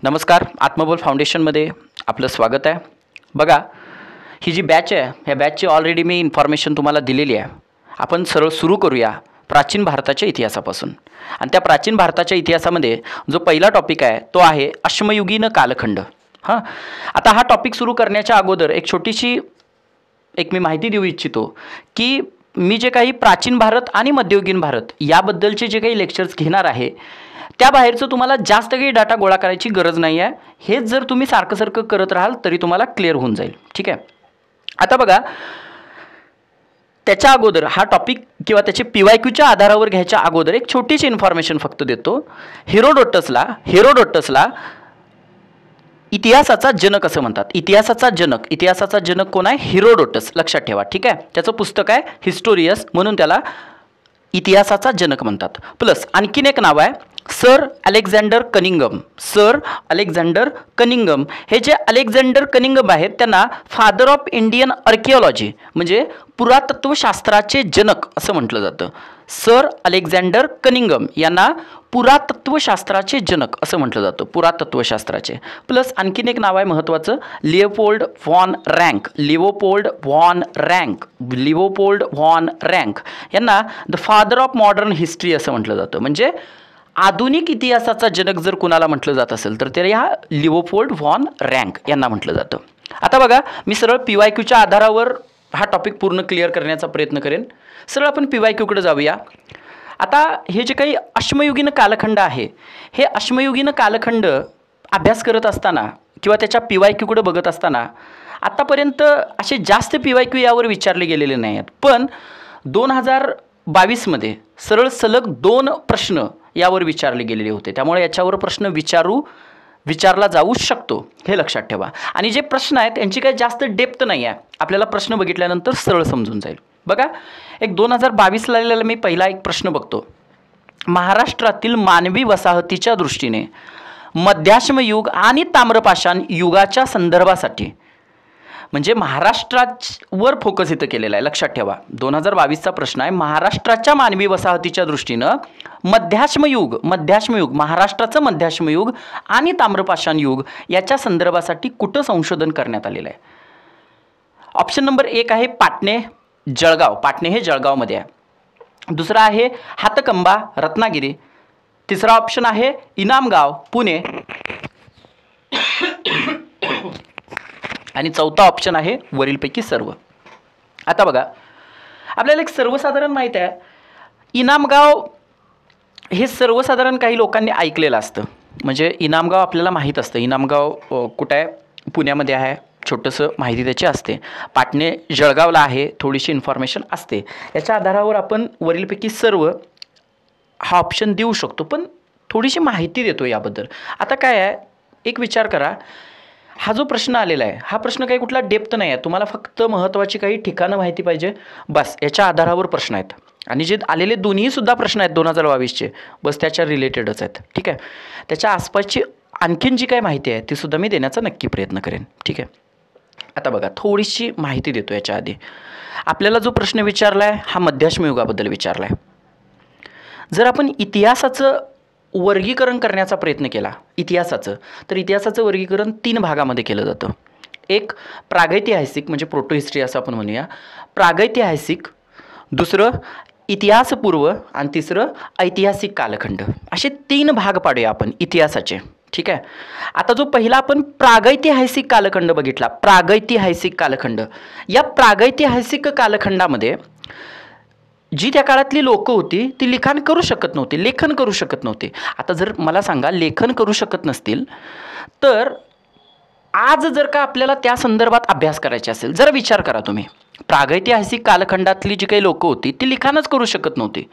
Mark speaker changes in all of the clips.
Speaker 1: नमस्कार, आत्मबल फाउंडेशनमध्ये आपलं स्वागत आहे. बघा, ही जी बॅच आहे ह्या बॅचची ऑलरेडी मी इन्फॉर्मेशन तुम्हाला दिलेली आहे. आपण सरळ सुरू करूया प्राचीन भारताच्या इतिहासापासून. आणि त्या प्राचीन भारताच्या इतिहासामध्ये जो पहिला टॉपिक आहे तो आहे अश्मयुगीन कालखंड. आता हा टॉपिक सुरू करण्याच्या अगोदर एक छोटीशी मी माहिती देऊ इच्छितो की मी जे काही प्राचीन भारत आणि मध्ययुगीन भारत याबद्दलचे जे काही लेक्चर्स घेणार आहे त्या बाहेरचं तुम्हाला जास्त काही डाटा गोळा करायची गरज नाही आहे. हेच जर तुम्ही सारखं करत राहाल तरी तुम्हाला क्लिअर होऊन जाईल. ठीक आहे. आता बघा, त्याच्या अगोदर हा टॉपिक किंवा त्याचे PYQच्या आधारावर घ्यायच्या अगोदर एक छोटीशी इन्फॉर्मेशन फक्त देतो. हेरोडोटसला इतिहासाचा जनक असं म्हणतात. इतिहासाचा जनक कोण आहे? हेरोडोटस. लक्षात ठेवा. ठीक आहे. त्याचं पुस्तक आहे हिस्टोरियस, म्हणून त्याला इतिहासाचा जनक म्हणतात. प्लस आणखीन एक नाव आहे सर अलेक्झांडर कनिंगम. हे जे अलेक्झांडर कनिंगम आहेत त्यांना फादर ऑफ इंडियन आर्किओलॉजी म्हणजे पुरातत्वशास्त्राचे जनक असं म्हटलं जातं. सर अलेक्झांडर कनिंगम यांना पुरातत्वशास्त्राचे जनक असं म्हटलं जातं. पुरातत्वशास्त्राचे. प्लस आणखीन एक नाव आहे महत्त्वाचं, लिओपोल्ड व्हॉन रँक यांना the father of modern history असं म्हटलं जातं. म्हणजे आधुनिक इतिहासाचा जनक जर कुणाला म्हटलं जात असेल तर ते ह्या लिओपोल्ड व्हॉन रँक यांना म्हटलं जातं. आता बघा, मी सरळ PYQच्या आधारावर हा टॉपिक पूर्ण क्लिअर करण्याचा प्रयत्न करेन. सरळ आपण PYQकडे जाऊया. आता हे जे काही अश्मयुगीन कालखंड आहे, हे अश्मयुगीन कालखंड अभ्यास करत असताना किंवा त्याच्या PYQकडे बघत असताना आत्तापर्यंत असे जास्त PYQ यावर विचारले गेलेले नाही आहेत. पण 2022मध्ये सरळ सलग 2 प्रश्न यावर विचारले गेलेले होते. त्यामुळे याच्यावर प्रश्न विचारला जाऊ शकतो, हे लक्षात ठेवा. आणि जे प्रश्न आहेत त्यांची काही जास्त डेप्थ नाही आहे. आपल्याला प्रश्न बघितल्यानंतर सरळ समजून जाईल. बघा, एक 2022ला मी पहिला एक प्रश्न बघतो. महाराष्ट्रातील मानवी वसाहतीच्या दृष्टीने मध्याश्म युग आणि ताम्रपाषाण युगाच्या संदर्भासाठी, म्हणजे महाराष्ट्रावर फोकस इथं केलेला आहे. लक्षात ठेवा, 2022चा प्रश्न आहे महाराष्ट्राच्या मानवी वसाहतीच्या दृष्टीनं मध्याश्म युग महाराष्ट्राचं मध्याश्म युग आणि ताम्रपाषाण युग याच्या संदर्भासाठी कुठं संशोधन करण्यात आलेलं आहे. ऑप्शन नंबर 1 आहे पाटणे हे जळगावमध्ये आहे. दुसरा आहे हातकंबा रत्नागिरी. तिसरा ऑप्शन आहे इनामगाव पुणे. आणि चौथा ऑप्शन आहे वरीलपैकी सर्व. आता बघा, आपल्याला एक सर्वसाधारण माहीत आहे, इनामगाव हे सर्वसाधारण काही लोकांनी ऐकलेलं असतं. म्हणजे इनामगाव आपल्याला माहीत असतं. इनामगाव कुठं आहे? पुण्यामध्ये आहे. छोटंसं माहिती त्याची असते. पाटणे जळगावला आहे, थोडीशी इन्फॉर्मेशन असते. याच्या आधारावर आपण वरीलपैकी सर्व हा ऑप्शन देऊ शकतो, पण थोडीशी माहिती देतो याबद्दल. आता काय आहे, एक विचार करा, हा जो प्रश्न आलेला आहे हा प्रश्न काही कुठला डेप्थ नाही आहे. तुम्हाला फक्त महत्त्वाची काही ठिकाणं माहिती पाहिजे, बस. याच्या आधारावर प्रश्न आहेत. आणि जे आलेले दोन्हीसुद्धा प्रश्न आहेत 2022चे, बस त्याच्या रिलेटेडच आहेत. ठीक आहे. त्याच्या आसपासची आणखीन जी काही माहिती आहे तीसुद्धा मी देण्याचा नक्की प्रयत्न करेन. ठीक आहे. आता बघा, थोडीशी माहिती देतो. याच्या आधी आपल्याला जो प्रश्न विचारला आहे हा मध्याश्म युगाबद्दल विचारला आहे. जर आपण इतिहासाचं वर्गीकरण करण्याचा प्रयत्न केला तर इतिहासाचं वर्गीकरण 3 भागामध्ये केलं जातं. एक प्रागैतिहासिक म्हणजे प्रोटो हिस्ट्री असं आपण म्हणूया, प्रागैतिहासिक, दुसरं इतिहासपूर्व आणि तिसरं ऐतिहासिक कालखंड. असे 3 भाग पाडूया आपण इतिहासाचे. ठीक आहे. आता जो पहिला आपण प्रागैतिहासिक कालखंड बघितला, प्रागैतिहासिक कालखंड, या प्रागैतिहासिक कालखंडामध्ये जी त्या काळातली लोकं होती ती लेखन करू शकत नव्हते. आता जर मला सांगा, लेखन करू शकत नसतील तर आज जर का आपल्याला त्या संदर्भात अभ्यास करायचे असेल, जरा विचार करा तुम्ही, प्रागैतिहासिक कालखंडातली जी काही लोकं होती ती लिखाणच करू शकत नव्हती.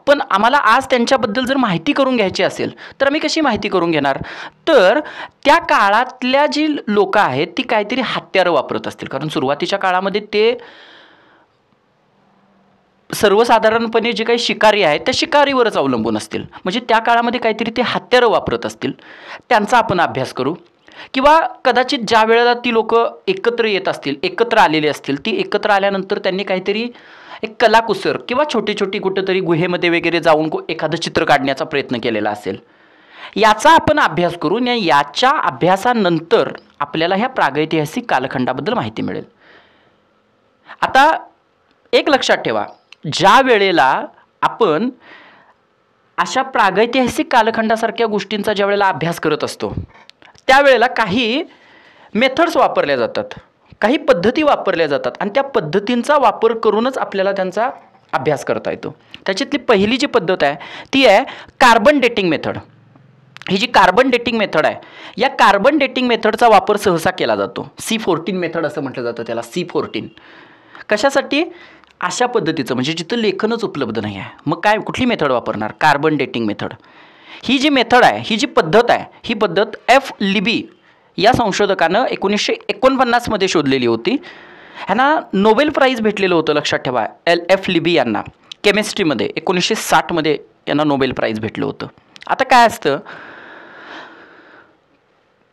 Speaker 1: पण आम्हाला आज त्यांच्याबद्दल जर माहिती करून घ्यायची असेल तर आम्ही कशी माहिती करून घेणार? तर त्या काळातल्या जी लोकं आहेत ती काहीतरी हत्यारं वापरत असतील, कारण सुरुवातीच्या काळामध्ये ते सर्वसाधारणपणे जे काही शिकारी आहेत त्या शिकारीवरच अवलंबून असतील. म्हणजे त्या काळामध्ये काहीतरी ते हत्यारं वापरत असतील, त्यांचा आपण अभ्यास करू. किंवा कदाचित ज्या वेळेला ती लोकं एकत्र आलेली असतील, ती एकत्र आल्यानंतर त्यांनी काहीतरी एक कलाकुसर किंवा छोटी कुठंतरी गुहेमध्ये वगैरे जाऊन एखादं चित्र काढण्याचा प्रयत्न केलेला असेल. याचा आपण अभ्यास करू आणि याच्या अभ्यासानंतर आपल्याला ह्या प्रागैतिहासिक कालखंडाबद्दल माहिती मिळेल. आता एक लक्षात ठेवा, ज्या वेळेला आपण अशा प्रागैतिहासिक कालखंडासारख्या गोष्टींचा ज्या वेळेला अभ्यास करत असतो त्यावेळेला काही मेथड्स वापरल्या जातात, काही पद्धती वापरल्या जातात आणि त्या पद्धतींचा वापर करूनच आपल्याला त्यांचा अभ्यास करता येतो. त्याच्यातली पहिली जी पद्धत आहे ती आहे कार्बन डेटिंग मेथड. ही जी कार्बन डेटिंग मेथड आहे, या कार्बन डेटिंग मेथडचा वापर सहसा केला जातो. C14 मेथड असं म्हटलं जातं त्याला, C14. कशासाठी? अशा पद्धतीचं, म्हणजे जिथं लेखनच उपलब्ध नाही आहे, मग काय कुठली मेथड वापरणार? Carbon dating method. ही जी मेथड आहे, ही जी पद्धत आहे, ही पद्धत F. लिबी या संशोधकानं 1949 मध्ये शोधलेली होती. ह्यांना नोबेल प्राईज भेटलेलं होतं, लक्षात ठेवा. F. लिबी यांना केमिस्ट्रीमध्ये 1960 मध्ये यांना नोबेल प्राईज भेटलं होतं. आता काय असतं,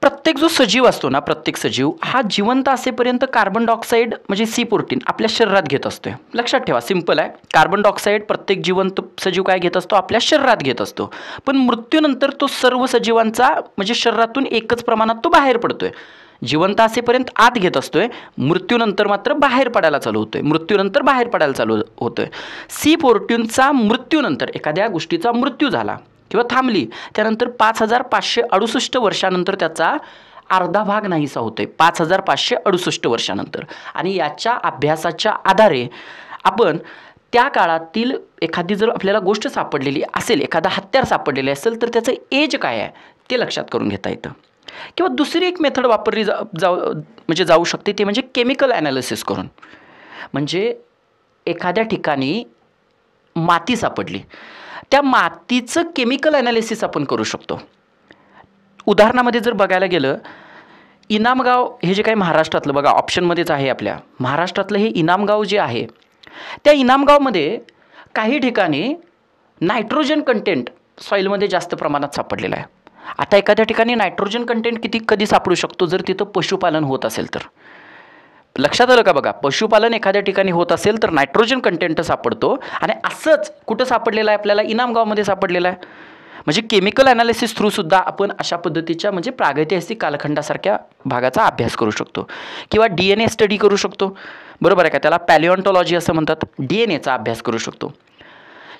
Speaker 1: प्रत्येक जो सजीव असतो ना, प्रत्येक सजीव हा जिवंत असेपर्यंत कार्बन डायऑक्साईड म्हणजे C14 आपल्या शरीरात घेत असतो. लक्षात ठेवा, सिंपल आहे. कार्बन डायऑक्साईड प्रत्येक जिवंत सजीव काय घेत असतो? आपल्या शरीरात घेत असतो. पण मृत्यूनंतर तो सर्व सजीवांचा म्हणजे शरीरातून एकच प्रमाणात तो बाहेर पडतोय. जिवंत असेपर्यंत आत घेत असतोय, मृत्यूनंतर मात्र बाहेर पडायला चालू होतोय. मृत्यूनंतर बाहेर पडायला चालू होतोय. C14चा मृत्यूनंतर, एखाद्या गोष्टीचा मृत्यू झाला किंवा थांबली, त्यानंतर 5568 वर्षानंतर त्याचा अर्धा भाग नाहीसा होतोय. 5568 वर्षानंतर. आणि याच्या अभ्यासाच्या आधारे आपण त्या काळातील एखादी जर आपल्याला गोष्ट सापडलेली असेल, एखादा हत्यार सापडलेले असेल, तर त्याचं एज काय आहे ते लक्षात करून घेता येतं. किंवा दुसरी एक मेथड वापरली जाऊ शकते, ते म्हणजे केमिकल ॲनालिसिस करून. म्हणजे एखाद्या ठिकाणी माती सापडली, त्या मातीचं केमिकल ॲनालिसिस आपण करू शकतो. उदाहरणामध्ये जर बघायला गेलं, इनामगाव हे जे काही महाराष्ट्रातलं, बघा ऑप्शनमध्येच आहे आपल्या, महाराष्ट्रातलं हे इनामगाव जे आहे, त्या इनामगावमध्ये काही ठिकाणी नायट्रोजन कंटेंट सॉईलमध्ये जास्त प्रमाणात सापडलेलं आहे. आता एखाद्या ठिकाणी नायट्रोजन कंटेंट कधी सापडू शकतो? जर तिथं पशुपालन होत असेल तर. लक्षात आलं का? बघा, पशुपालन एखाद्या ठिकाणी होत असेल तर नायट्रोजन कंटेंट सापडतो. आणि असंच कुठं सापडलेलं आहे? आपल्याला इनामगावमध्ये सापडलेलं आहे. म्हणजे केमिकल ॲनालिसिस थ्रूसुद्धा आपण अशा पद्धतीच्या म्हणजे प्रागैतिहासिक कालखंडासारख्या भागाचा अभ्यास करू शकतो. किंवा DNA स्टडी करू शकतो, बरोबर आहे का? त्याला पॅलिओन्टॉलॉजी असं म्हणतात. DNAचा अभ्यास करू शकतो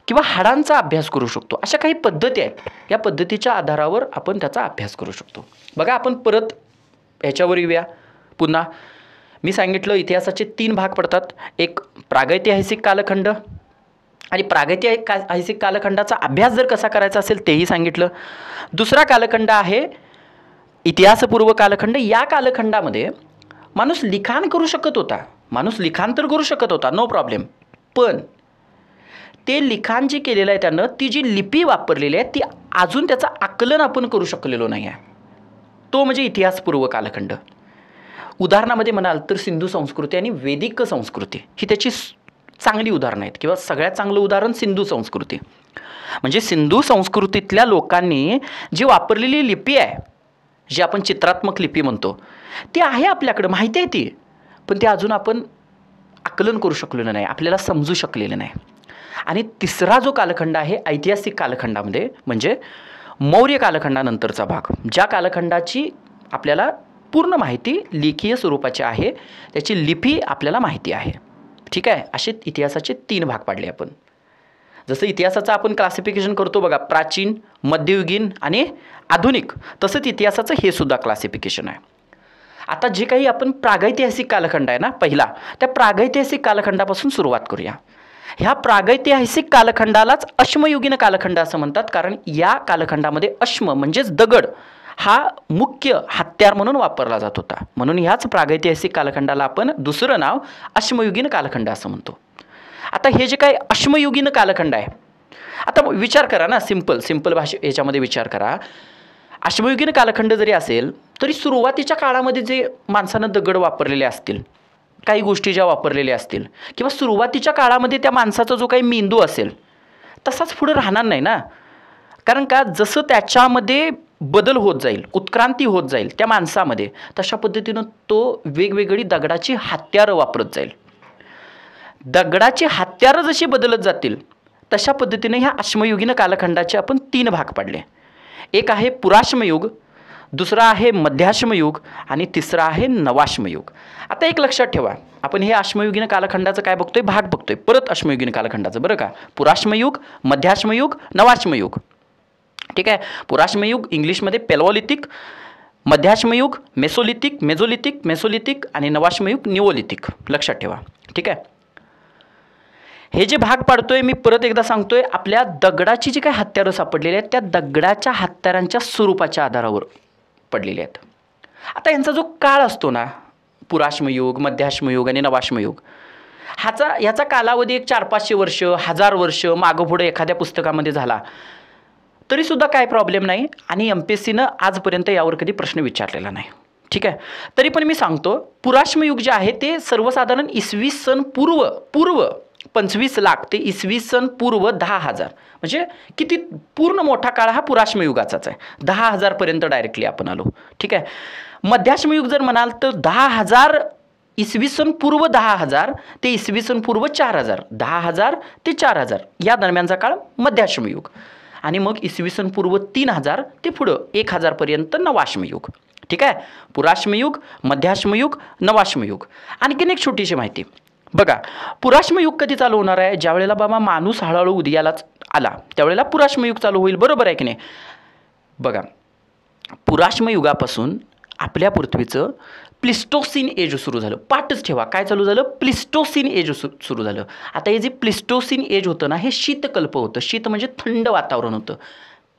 Speaker 1: किंवा हाडांचा अभ्यास करू शकतो. अशा काही पद्धती आहेत, या पद्धतीच्या आधारावर आपण त्याचा अभ्यास करू शकतो. बघा, आपण परत ह्याच्यावर येऊया. पुन्हा मी सांगितलं इतिहासाचे 3 भाग पडतात. एक प्रागैतिहासिक कालखंड, आणि प्रागैतिहासिक कालखंडाचा अभ्यास जर कसा करायचा असेल तेही सांगितलं. दुसरा कालखंड आहे इतिहासपूर्व कालखंड. या कालखंडामध्ये माणूस लिखाण करू शकत होता, माणूस लिखाण तर करू शकत होता, नो प्रॉब्लेम. पण ते लिखाण जे केलेलं आहे त्यानं, ती जी लिपी वापरलेली आहे ती अजून त्याचं आकलन आपण करू शकलेलो नाही आहे. तो म्हणजे इतिहासपूर्व कालखंड. उदाहरणामध्ये म्हणाल तर सिंधू संस्कृती आणि वैदिक संस्कृती ही त्याची चांगली उदाहरणं आहेत. किंवा सगळ्यात चांगलं उदाहरण सिंधू संस्कृती. म्हणजे सिंधू संस्कृतीतल्या लोकांनी जी वापरलेली लिपी आहे, जी आपण चित्रात्मक लिपी म्हणतो, ती आहे आपल्याकडं, माहिती आहे ती, पण ती अजून आपण आकलन करू शकलेलं नाही, आपल्याला समजू शकलेलं नाही. आणि तिसरा जो कालखंड आहे ऐतिहासिक कालखंडामध्ये, म्हणजे मौर्य कालखंडानंतरचा भाग, ज्या कालखंडाची आपल्याला पूर्ण माहिती लेखीय स्वरूपाची आहे, त्याची लिपी आपल्याला माहिती आहे. ठीक आहे. असे इतिहासाचे 3 भाग पाडले आपण. जसं इतिहासाचं आपण क्लासिफिकेशन करतो बघा, प्राचीन, मध्ययुगीन आणि आधुनिक, तसंच इतिहासाचं हे सुद्धा क्लासिफिकेशन आहे. आता जे काही आपण प्रागैतिहासिक कालखंड आहे ना पहिला, त्या प्रागैतिहासिक कालखंडापासून सुरुवात करूया. ह्या प्रागैतिहासिक कालखंडालाच अश्मयुगीन कालखंड असं म्हणतात, कारण या कालखंडामध्ये अश्म म्हणजेच दगड हा मुख्य हत्यार म्हणून वापरला जात होता. म्हणून ह्याच प्रागैतिहासिक कालखंडाला आपण दुसरं नाव अश्मयुगीन कालखंड असं म्हणतो. आता हे जे काही अश्मयुगीन कालखंड आहे, आता विचार करा ना, सिंपल याच्यामध्ये विचार करा. अश्मयुगीन कालखंड जरी असेल तरी सुरुवातीच्या काळामध्ये जे माणसानं दगड वापरलेले असतील, काही गोष्टी ज्या वापरलेल्या असतील, किंवा सुरुवातीच्या काळामध्ये त्या माणसाचा जो काही मेंदू असेल तसाच पुढे राहणार नाही ना. कारण का, जसं त्याच्यामध्ये बदल होत जाईल, उत्क्रांती होत जाईल त्या माणसामध्ये, तशा पद्धतीनं तो वेगवेगळी दगडाची हत्यारं वापरत जाईल. दगडाची हत्यारं जशी बदलत जातील तशा पद्धतीने ह्या अश्मयुगीन कालखंडाचे आपण 3 भाग पाडले. एक आहे पुराश्मयुग, दुसरा आहे मध्याश्मयुग आणि तिसरा आहे नवाश्मयुग. आता एक लक्षात ठेवा, आपण हे अश्मयुगीन कालखंडाचं काय बघतोय, भाग बघतोय, परत अश्मयुगीन कालखंडाचं, बरं का. पुराश्मयुग, मध्याश्मयुग, नवाश्मयुग. ठीक आहे. पुराश्मयुग इंग्लिशमध्ये पेलॉलिथिक, मध्याश्मयुग मेसोलिथिक आणि नवाश्मयुग निओलिथिक. लक्षात ठेवा. ठीक आहे. हे जे भाग पाडतोय मी परत एकदा सांगतोय, आपल्या दगडाची जी काही हत्यारं सापडलेली आहेत त्या दगडाच्या हत्यारांच्या स्वरूपाच्या आधारावर पडलेले आहेत. आता यांचा जो काळ असतो ना, पुराश्मयुग, मध्याश्मयुग आणि नवाश्मयुग, ह्याचा कालावधी एक 400-500 वर्ष, 1000 वर्ष मागं पुढे एखाद्या पुस्तकामध्ये झाला तरीसुद्धा काय प्रॉब्लेम नाही आणि MPSCनं आजपर्यंत यावर कधी प्रश्न विचारलेला नाही. ठीक आहे. तरी पण मी सांगतो, पुराश्मयुग जे आहे ते सर्वसाधारण इसवी सन पूर्व 25 लाख ते इसवी सन पूर्व 10,000, म्हणजे किती पूर्ण मोठा काळ हा पुराश्मयुगाचाच आहे. 10,000 डायरेक्टली आपण आलो. ठीक आहे. मध्याश्मयुग जर म्हणाल तर 10,000 इसवी सन पूर्व 10,000 ते इसवी सन पूर्व 4,000, 10,000 ते 4,000 या दरम्यानचा काळ मध्याश्मयुग. आणि मग इसवी सन पूर्व 3,000 ते पुढं 1,000 नवाश्मयुग. ठीक आहे. पुराश्मयुग, मध्याश्मयुग, नवाश्मयुग. आणखीन एक छोटीशी माहिती बघा, पुराश्मयुग कधी चालू होणार आहे, ज्या वेळेला बाबा माणूस हळूहळू उदयालाच आला त्यावेळेला पुराश्मयुग चालू होईल. बरोबर आहे की नाही. बघा, पुराश्मयुगापासून आपल्या पृथ्वीचं प्लिस्टोसिन एज सुरू झालं. पाठच ठेवा, काय चालू झालं, प्लिस्टोसिन एज सुरू झालं. आता हे जे प्लिस्टोसिन एज होतं ना, हे शीतकल्प होतं. शीत म्हणजे थंड वातावरण होतं.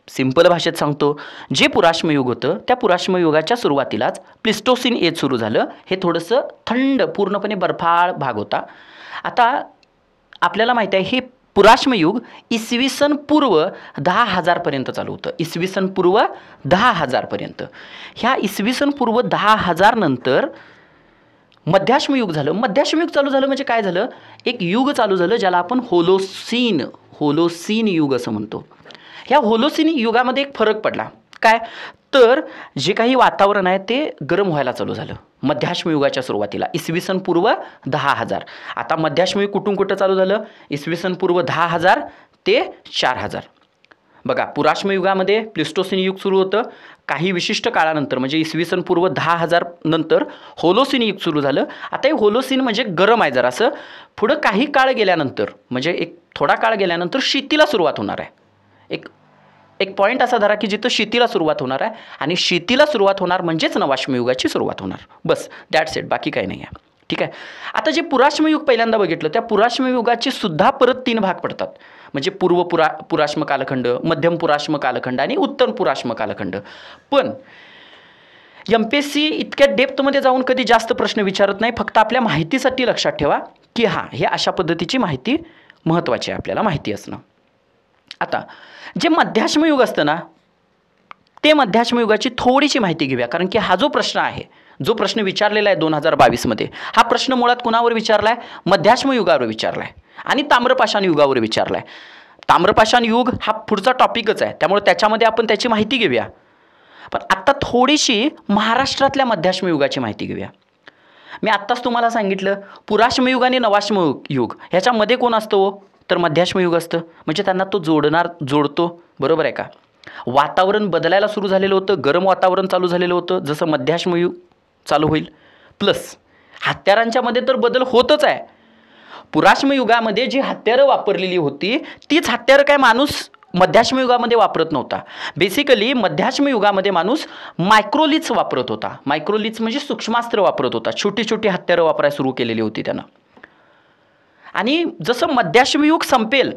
Speaker 1: सिंपल भाषेत सांगतो, जे पुराश्मयुग होतं त्या पुराश्मयुगाच्या सुरुवातीलाच प्लिस्टोसिन एज सुरू झालं. हे थोडंसं थंड, पूर्णपणे बर्फाळ भाग होता. आता आपल्याला माहिती आहे हे पुराश्मयुग इसवी सन पूर्व 10,000 चालू होतं. इसवी सन पूर्व 10,000. ह्या इसवी सन पूर्व 10,000 नंतर मध्याश्मयुग झालं. मध्याश्मयुग चालू झालं म्हणजे काय झालं, एक युग चालू झालं ज्याला आपण होलोसीन युग असं म्हणतो. ह्या होलोसीन युगामध्ये एक फरक पडला. काय तर जे काही वातावरण आहे ते गरम व्हायला चालू झालं मध्याश्मयुगाच्या सुरुवातीला, इसवी सन पूर्व 10,000. आता मध्याश्मयुग कुठून कुठं चालू झालं, इसवी सन पूर्व 10,000 ते 4,000. बघा, पुराश्मयुगामध्ये प्लिस्टोसिन युग सुरू होतं. काही विशिष्ट काळानंतर म्हणजे इसवी सन पूर्व 10,000 नंतर होलोसीन युग सुरू झालं. आता हे होलोसीन म्हणजे गरम आहे जरासं. पुढं काही काळ गेल्यानंतर म्हणजे एक थोडा काळ गेल्यानंतर शेतीला सुरुवात होणार आहे. एक पॉईंट असा धरा की जिथं शेतीला सुरुवात होणार आहे आणि शेतीला सुरुवात होणार म्हणजेच नवाश्मयुगाची सुरुवात होणार. बस, दॅट्स इट, बाकी काही नाही आहे. ठीक आहे. आता जे पुराश्मयुग पहिल्यांदा बघितलं त्या पुराश्मयुगाचे सुद्धा परत 3 भाग पडतात. म्हणजे पुराश्म कालखंड, मध्यम पुराश्म कालखंड आणि उत्तर पुराश्म कालखंड. पण MPSC इतक्या डेप्थमध्ये जाऊन कधी जास्त प्रश्न विचारत नाही. फक्त आपल्या माहितीसाठी लक्षात ठेवा की हां, हे अशा पद्धतीची माहिती महत्त्वाची आहे, आपल्याला माहिती असणं. आता जे मध्याश्मयुग असतं ना, ते मध्याश्मयुगाची थोडीशी माहिती घेऊया. कारण की हा जो प्रश्न आहे, जो प्रश्न विचारलेला आहे 2022मध्ये, हा प्रश्न मुळात कुणावर विचारला आहे, मध्याश्मयुगावर विचारला आहे आणि ताम्रपाषाण युगावर विचारला आहे. ताम्रपाषाण युग हा पुढचा टॉपिकच आहे, त्यामुळे त्याच्यामध्ये आपण त्याची माहिती घेऊया. पण आत्ता थोडीशी महाराष्ट्रातल्या मध्याश्मयुगाची माहिती घेऊया. मी आत्ताच तुम्हाला सांगितलं पुराश्मयुग आणि नवाश्मयुग ह्याच्यामध्ये कोण असतो, तर मध्याश्मयुग असतं. म्हणजे त्यांना तो जोडतो. बरोबर आहे का. वातावरण बदलायला सुरू झालेलं होतं, गरम वातावरण चालू झालेलं होतं जसं मध्याश्मयुग चालू होईल. प्लस हत्यारांच्या मध्ये तर बदल होतच आहे. पुराश्मयुगामध्ये जी हत्यारं वापरलेली होती तीच हत्यारं काय माणूस मध्याश्मयुगामध्ये वापरत नव्हता. बेसिकली मध्याश्मयुगामध्ये माणूस मायक्रोलिथ्स वापरत होता. मायक्रोलिथ्स म्हणजे सूक्ष्मास्त्र वापरत होता. छोटी छोटी हत्यारं वापरायला सुरू केलेली होती त्यानं. आणि जसं मध्याश्मयुग संपेल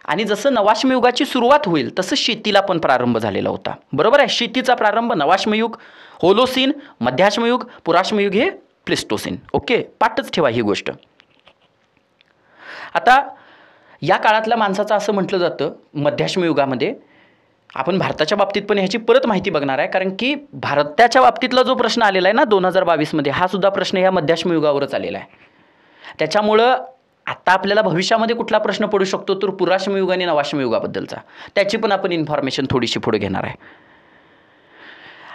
Speaker 1: आणि जसं नवाश्मयुगाची सुरुवात होईल तसं शेतीला पण प्रारंभ झालेला होता. बरोबर आहे. शेतीचा प्रारंभ नवाश्मयुग, होलोसीन, मध्याश्मयुग, पुराश्मयुग हे प्लिस्टोसिन. ओके, पाठच ठेवा ही गोष्ट. आता या काळातल्या माणसाचं असं म्हटलं जातं मध्याश्मयुगामध्ये, आपण भारताच्या बाबतीत पण ह्याची परत माहिती बघणार आहे. कारण की भारताच्या बाबतीतला जो प्रश्न आलेला आहे ना 2022मध्ये, हा सुद्धा प्रश्न ह्या मध्याश्मयुगावरच आलेला आहे. त्याच्यामुळं आता आपल्याला भविष्यामध्ये कुठला प्रश्न पडू शकतो तर पुराश्मयुग आणि नवाश्मयुगाबद्दलचा, त्याची पण आपण इन्फॉर्मेशन थोडीशी पुढे घेणार आहे.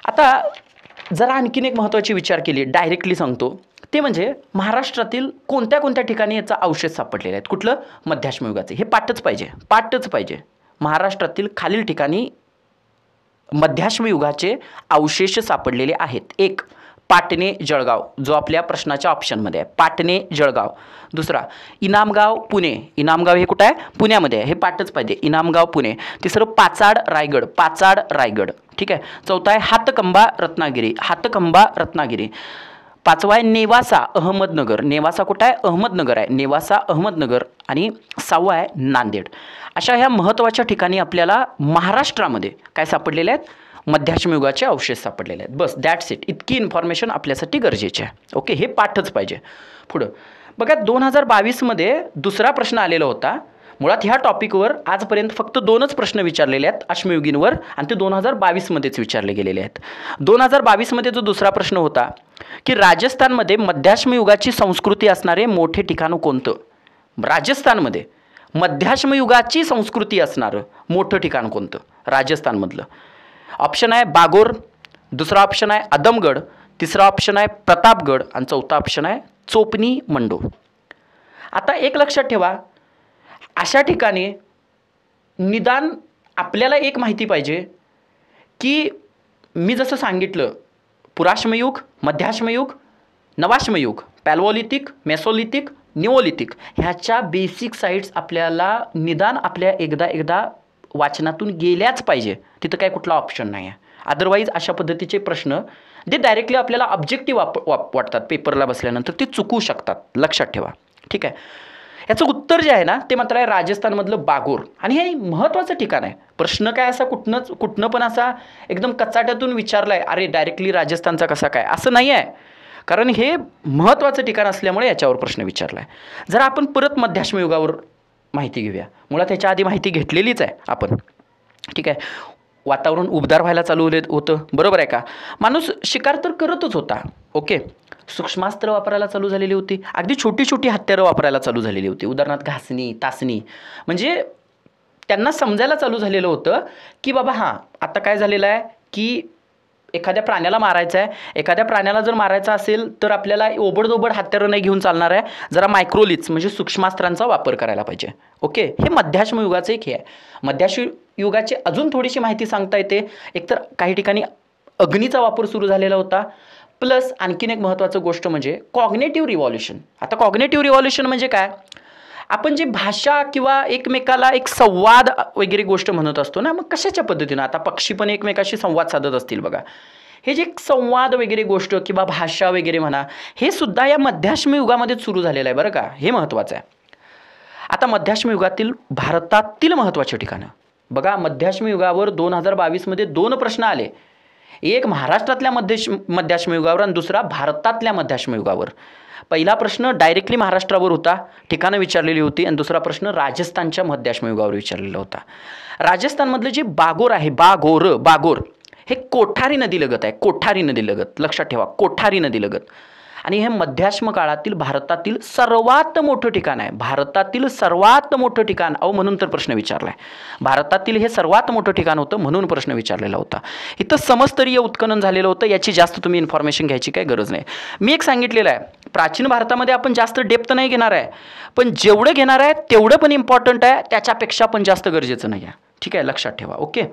Speaker 1: आता जरा आणखीन एक महत्त्वाची विचार केली, डायरेक्टली सांगतो, ते म्हणजे महाराष्ट्रातील कोणत्या कोणत्या ठिकाणी याचा अवशेष सापडलेले आहेत. कुठलं, मध्याश्मयुगाचे. हे पाठच पाहिजे. महाराष्ट्रातील खालील ठिकाणी मध्याश्म युगाचे अवशेष सापडलेले आहेत. एक पाटणे जळगाव, जो आपल्या प्रश्नाच्या ऑप्शनमध्ये आहे, पाटणे जळगाव. दुसरा इनामगाव पुणे, इनामगाव हे कुठं आहे? पुण्यामध्ये आहे, हे पाठच पाहिजे, इनामगाव पुणे. तिसरं पाचाड रायगड, पाचाड रायगड. ठीक आहे. चौथा आहे हातकंबा रत्नागिरी, हातकंबा रत्नागिरी. पाचवा आहे नेवासा अहमदनगर, नेवासा कुठं आहे? अहमदनगर आहे, नेवासा अहमदनगर. आणि सहावा आहे नांदेड. अशा ह्या महत्त्वाच्या ठिकाणी आपल्याला महाराष्ट्रामध्ये काय सापडलेले आहेत? मध्याश्म युगाचे अवशेष सापडलेले आहेत. बस दॅट्स इट. इतकी इन्फॉर्मेशन आपल्यासाठी गरजेची आहे. ओके, हे पाठच पाहिजे. पुढं बघा 2022मध्ये दुसरा प्रश्न आलेला होता. मुळात ह्या टॉपिकवर आजपर्यंत फक्त 2च प्रश्न विचारलेले आहेत अश्मयुगींवर, आणि ते 2022मध्येच विचारले गेलेले आहेत. 2022मध्ये जो दुसरा प्रश्न होता की राजस्थानमध्ये मध्याश्म युगाची संस्कृती असणारे मोठे ठिकाण कोणतं? राजस्थानमध्ये मध्याश्म युगाची संस्कृती असणारं मोठं ठिकाण कोणतं राजस्थानमधलं? ऑप्शन आहे बागोर, दुसरा ऑप्शन आहे आदमगड, तिसरा ऑप्शन आहे प्रतापगड, आणि चौथा ऑप्शन आहे चोपनी मंडो. आता एक लक्षात ठेवा, अशा ठिकाणी निदान आपल्याला एक माहिती पाहिजे की मी जसं सांगितलं पुराश्मयुग, मध्याश्मयुग, नवाश्मयुग, पॅल्वोलिथिक, मेसोलिथिक, निओलिथिक, ह्याच्या बेसिक साईट्स आपल्याला निदान आपल्या एकदा वाचनातून गेल्याच पाहिजे. तिथं काय कुठला ऑप्शन नाही आहे. अदरवाईज अशा पद्धतीचे प्रश्न जे डायरेक्टली आपल्याला ऑब्जेक्टिव्ह वाटतात पेपरला बसल्यानंतर ते चुकू शकतात, लक्षात ठेवा. ठीक आहे. याचं उत्तर जे आहे ना ते मात्र आहे राजस्थानमधलं बागोर. आणि हे महत्त्वाचं ठिकाण आहे. प्रश्न काय असा कुठनं पण असा एकदम कचाट्यातून विचारला आहे, अरे डायरेक्टली राजस्थानचा कसा काय, असं नाही आहे. कारण हे महत्त्वाचं ठिकाण असल्यामुळे याच्यावर प्रश्न विचारला आहे. जर आपण परत मध्याश्म युगावर माहिती घेऊया. मुळात ह्याच्या आधी माहिती घेतलेलीच आहे आपण. ठीक आहे. वातावरण उबदार व्हायला चालू होतं, बरोबर आहे का? माणूस शिकार तर करतच होता. ओके. सूक्ष्मास्त्र वापरायला चालू झालेली होती, अगदी छोटी छोटी हत्यारं वापरायला चालू झालेली होती, उदाहरणार्थ घासणी, तासणी. म्हणजे त्यांना समजायला चालू झालेलं होतं की बाबा हां आता काय झालेलं आहे की एखाद्या प्राण्याला मारायचं आहे, एखाद्या प्राण्याला जर मारायचं असेल तर आपल्याला ओबडधोबड हत्यारं नाही घेऊन चालणार आहे, जरा मायक्रोलिथ्स म्हणजे सूक्ष्मास्त्रांचा वापर करायला पाहिजे. ओके. हे मध्याश्म युगाचं एक हे आहे. मध्याश्म युगाची अजून थोडीशी माहिती सांगता येते. एकतर काही ठिकाणी अग्नीचा वापर सुरू झालेला होता, प्लस आणखीन एक महत्त्वाचं गोष्ट म्हणजे कॉग्नेटिव्ह रिव्हॉल्युशन. आता कॉग्नेटिव्ह रिव्हॉल्युशन म्हणजे काय? आपण जे भाषा किंवा एकमेकाला एक संवाद वगैरे गोष्ट म्हणत असतो ना, मग कशाच्या पद्धतीनं आता पक्षी पण एकमेकाशी संवाद साधत असतील बघा. हे जे संवाद वगैरे गोष्ट किंवा भाषा वगैरे म्हणा, हे सुद्धा या मध्याश्म युगामध्येच सुरू झालेलं आहे बरं का. हे महत्त्वाचं आहे. आता मध्याश्म युगातील भारतातील महत्त्वाचे ठिकाणं बघा. मध्याश्म युगावर 2022मध्ये 2 प्रश्न आले. एक महाराष्ट्रातल्या मध्याश्म युगावर आणि दुसरा भारतातल्या मध्याश्म युगावर. पहिला प्रश्न डायरेक्टली महाराष्ट्रावर होता, ठिकाणं विचारलेली होती, आणि दुसरा प्रश्न राजस्थानच्या मध्याश्म युगावर विचारलेला होता. राजस्थानमधलं जे बागोर आहे, बागोर हे कोठारी नदीलगत आहे, कोठारी नदीलगत. लक्षात ठेवा, कोठारी नदीलगत. आणि हे मध्याश्म काळातील भारतातील सर्वात मोठं ठिकाण आहे. भारतातील सर्वात मोठं ठिकाण, म्हणून तर प्रश्न विचारला आहे. भारतातील हे सर्वात मोठं ठिकाण होतं म्हणून प्रश्न विचारलेला होता. इथं समस्तरीय उत्खनन झालेलं होतं. याची जास्त तुम्ही इन्फॉर्मेशन घ्यायची काही गरज नाही. मी एक सांगितलेलं आहे, प्राचीन भारतामध्ये आपण जास्त डेप्थ नाही घेणार आहे, पण जेवढं घेणार आहे तेवढं पण इम्पॉर्टंट आहे, त्याच्यापेक्षा पण जास्त गरजेचं नाही आहे. ठीक आहे, लक्षात ठेवा. ओके.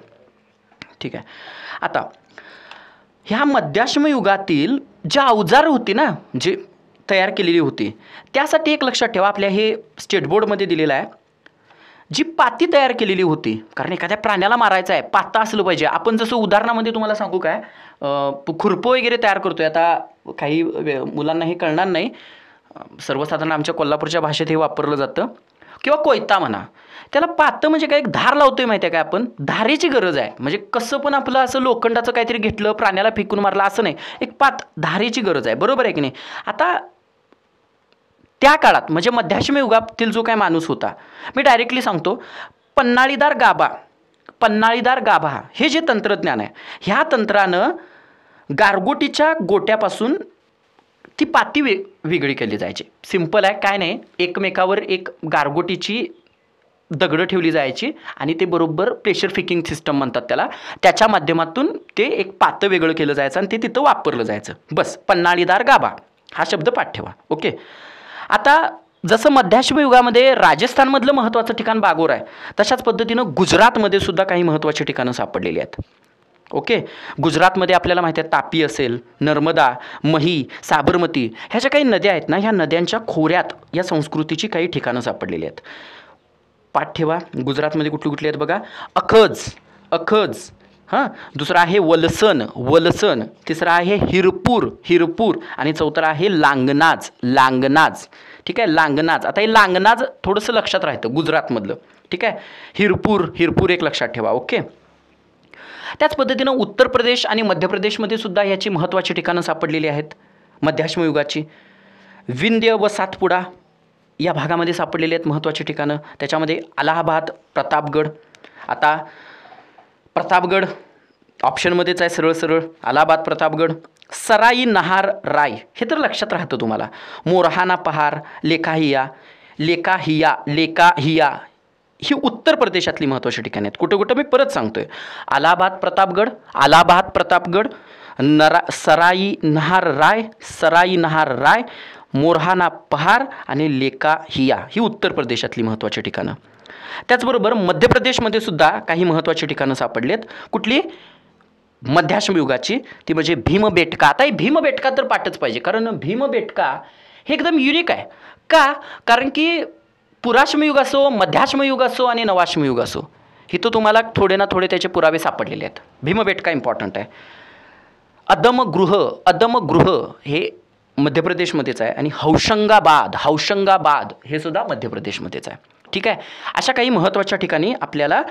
Speaker 1: ठीक आहे. आता ह्या मध्याश्म युगातील ज्या अवजारं होती ना, जे तयार केलेली होती, त्यासाठी एक लक्षात ठेवा, आपल्या हे स्टेट बोर्डमध्ये दिलेलं आहे, जी पाती तयार केलेली होती. कारण एखाद्या प्राण्याला मारायचं आहे, पाता असलं पाहिजे. आपण जसं उदाहरणामध्ये तुम्हाला सांगू काय, खुरपं वगैरे तयार करतोय. आता काही मुलांना हे कळणार नाही, सर्वसाधारण आमच्या कोल्हापूरच्या भाषेत हे वापरलं जातं. किंवा कोयता म्हणा, त्याला पातं म्हणजे काय, एक धार लावतोय माहिती आहे काय आपण, धारेची गरज आहे. म्हणजे कसं पण आपलं असं लोखंडाचं काहीतरी घेतलं प्राण्याला फेकून मारला असं नाही, एक पात धारेची गरज आहे, बरोबर आहे की नाही. आता त्या काळात म्हणजे मध्याश्म युगातील जो काय माणूस होता, मी डायरेक्टली सांगतो, पन्हाळीदार गाभा हे जे तंत्रज्ञान आहे, ह्या तंत्रानं गारगोटीच्या गोट्यापासून ती पाती वेगळी केली जायची. सिंपल आहे, काय नाही, एकमेकावर एक गारगोटीची दगडं ठेवली जायची आणि ते बरोबर प्रेशर फिकिंग सिस्टम म्हणतात त्याला, त्याच्या माध्यमातून ते एक पातं वेगळं केलं जायचं आणि ते तिथं वापरलं जायचं. बस, पन्हाळीदार गाभा हा शब्द पाठ ठेवा. ओके. आता जसं मध्याश्म युगामध्ये राजस्थानमधलं महत्त्वाचं ठिकाण बागोर आहे, तशाच पद्धतीनं गुजरातमध्ये सुद्धा काही महत्त्वाची ठिकाणं सापडलेली आहेत. ओके. गुजरातमध्ये आपल्याला माहिती आहे तापी असेल, नर्मदा, मही, साबरमती ह्या ज्या काही नद्या आहेत ना, ह्या नद्यांच्या खोऱ्यात या संस्कृतीची काही ठिकाणं सापडलेली आहेत. पाठ ठेवा. गुजरातमध्ये कुठली कुठली आहेत बघा. अखज. हां, दुसरा आहे वलसन. तिसरा आहे हिरपूर आणि चौथा आहे लांगनाज. ठीक आहे, लांगनाज. आता हे लांगनाज थोडंसं लक्षात राहतं गुजरातमधलं. ठीक आहे, हिरपूर एक लक्षात ठेवा. ओके. त्याच पद्धतीनं उत्तर प्रदेश आणि मध्य प्रदेशमध्ये सुद्धा याची महत्त्वाची ठिकाणं सापडलेली आहेत मध्याश्म युगाची. विंध्य व सातपुडा या भागामध्ये सापडलेली आहेत महत्त्वाची ठिकाणं. त्याच्यामध्ये अलाहाबाद, प्रतापगड. आता प्रतापगड ऑप्शनमध्येच आहे सरळ. अलाहाबाद, प्रतापगड. सराई नहार राय हे तर लक्षात राहतं तुम्हाला. मोरहाना पहार, लेकाहिया ही उत्तर प्रदेशातली महत्त्वाची ठिकाणे आहेत. कुठं मी परत सांगतोय. अलाहाबाद प्रतापगड, सराई नहार राय, मोरहाना पहार आणि लेकाहिया ही उत्तर प्रदेशातली महत्त्वाची ठिकाणं. त्याचबरोबर मध्य प्रदेशमध्ये सुद्धा काही महत्त्वाची ठिकाणं सापडलेत. कुठली? मध्याश्म युगाची. ती म्हणजे भीमबेटका. आता ही भीमबेटका तर पाठच पाहिजे, कारण भीमबेटका हे एकदम युनिक आहे. का? कारण की पुराश्म युग असो, मध्याश्म युग असो आणि नवाश्म युग असो, इथं तुम्हाला थोडे ना थोडे त्याचे पुरावे सापडलेले आहेत. भीमबेटका इम्पॉर्टंट आहे. अदमगृह हे मध्य प्रदेशमध्येच आहे आणि हौशंगाबाद हे सुद्धा मध्य प्रदेशमध्येच आहे. ठीक आहे, अशा काही महत्त्वाच्या ठिकाणी आपल्याला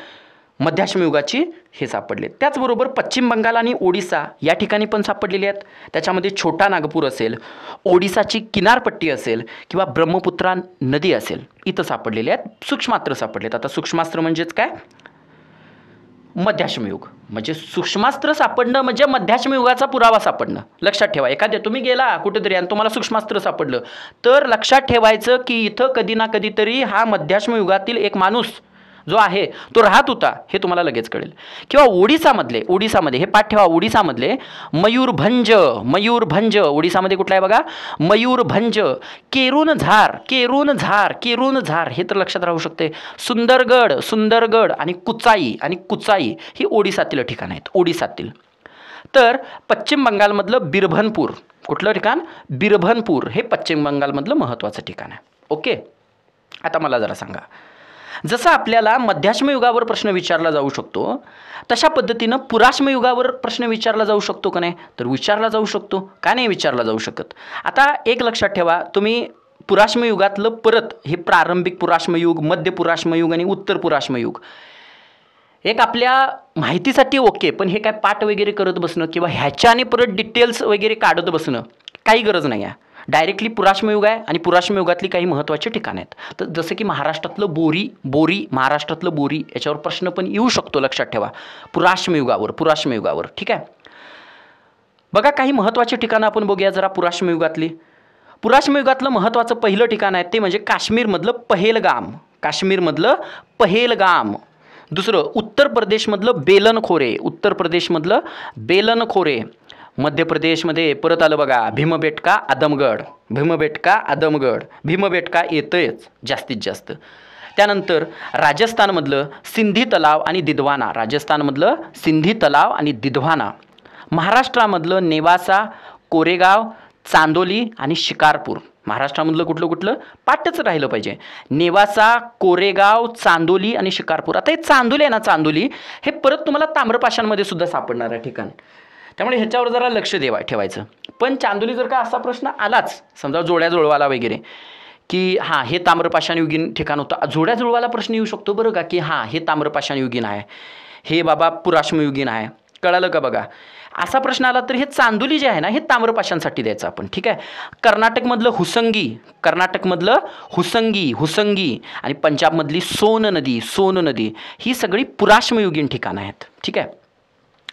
Speaker 1: मध्याश्म युगाची हे सापडले. त्याचबरोबर पश्चिम बंगाल आणि ओडिसा या ठिकाणी पण सापडलेले आहेत. त्याच्यामध्ये छोटा नागपूर असेल, ओडिसाची किनारपट्टी असेल किंवा ब्रह्मपुत्रा नदी असेल, इथं सापडलेले आहेत. सूक्ष्मास्त्र सापडलेत. आता सूक्ष्मास्त्र म्हणजेच काय? मध्याश्म युग. म्हणजे सूक्ष्मास्त्र सापडणं म्हणजे मध्याश्म युगाचा पुरावा सापडणं. लक्षात ठेवा. एखाद्या तुम्ही गेला कुठेतरी आणि तुम्हाला सूक्ष्मास्त्र सापडलं तर लक्षात ठेवायचं की इथं कधी ना कधीतरी हा मध्याश्म युगातील एक माणूस जो आहे तो राहत होता, हे तुम्हाला लगेच कळेल. किंवा ओडिसामध्ये हे पाठ ठेवा. ओडिसामधले मयूरभंज. ओडिसामध्ये कुठला आहे बघा? मयूरभंज. केरुनझार हे तर लक्षात राहू शकते. सुंदरगड आणि कुचाई ही ओडिसातील ठिकाण आहेत. ओडिसातील. तर पश्चिम बंगालमधलं बिरभनपूर. कुठलं ठिकाण? बिरभनपूर हे पश्चिम बंगालमधलं महत्त्वाचं ठिकाण आहे. ओके. आता मला जरा सांगा, जसं आपल्याला मध्याश्म युगावर प्रश्न विचारला जाऊ शकतो, तशा पद्धतीनं पुराश्म युगावर प्रश्न विचारला जाऊ शकतो का नाही? तर विचारला जाऊ शकतो. का नाही विचारला जाऊ शकत? आता एक लक्षात ठेवा, तुम्ही पुराश्म युगातलं परत हे प्रारंभिक पुराश्म युग, मध्य पुराश्म युग आणि उत्तर पुराश्म युग एक आपल्या माहितीसाठी ओके, पण हे काय पाठ वगैरे करत बसणं किंवा ह्याच्याने परत डिटेल्स वगैरे काढत बसणं काही गरज नाही आहे. डायरेक्टली पुराश्म युग आहे आणि पुराश्म युगातली काही महत्त्वाची ठिकाणं आहेत. तर जसं की महाराष्ट्रातलं बोरी याच्यावर प्रश्न पण येऊ शकतो. लक्षात ठेवा. पुराश्म युगावर. ठीक आहे. बघा काही महत्त्वाची ठिकाणं आपण बघूया जरा पुराश्म युगातली. पुराश्म युगातलं महत्त्वाचं पहिलं ठिकाण आहे ते म्हणजे काश्मीरमधलं पहेलगाम. दुसरं उत्तर प्रदेशमधलं बेलनखोरे. मध्य प्रदेशमध्ये परत आलं बघा भीमबेटका आदमगड. भीमबेटका येतंच जास्तीत जास्त. त्यानंतर राजस्थानमधलं सिंधी तलाव आणि दिदवाना. महाराष्ट्रामधलं नेवासा, कोरेगाव, चांदोली आणि शिकारपूर. महाराष्ट्रामधलं कुठलं पाठच राहिलं पाहिजे. नेवासा, कोरेगाव, चांदोली आणि शिकारपूर. आता हे चांदोली आहे ना, चांदोली हे परत तुम्हाला ताम्रपाषाणमध्ये सुद्धा सापडणार आहे ठिकाण. त्यामुळे ह्याच्यावर जरा लक्ष ठेवायचं. पण चांदोली जर का असा प्रश्न आलाच, समजा जोड्या जुळवाला वगैरे, की हां हे ताम्रपाषाण युगीन ठिकाण होतं, जोड्या जुळवाला प्रश्न येऊ शकतो बरं का, की हां हे ताम्रपाषाण युगीन आहे, हे बाबा पुराश्म युगीन आहे. कळालं का बघा? असा प्रश्न आला तर हे चांदोली जे आहे ना हे ताम्रपाषाणसाठी द्यायचं आपण. ठीक आहे. कर्नाटकमधलं हुसंगी आणि पंजाबमधली सोन नदी ही सगळी पुराश्म युगीन ठिकाणं आहेत. ठीक आहे.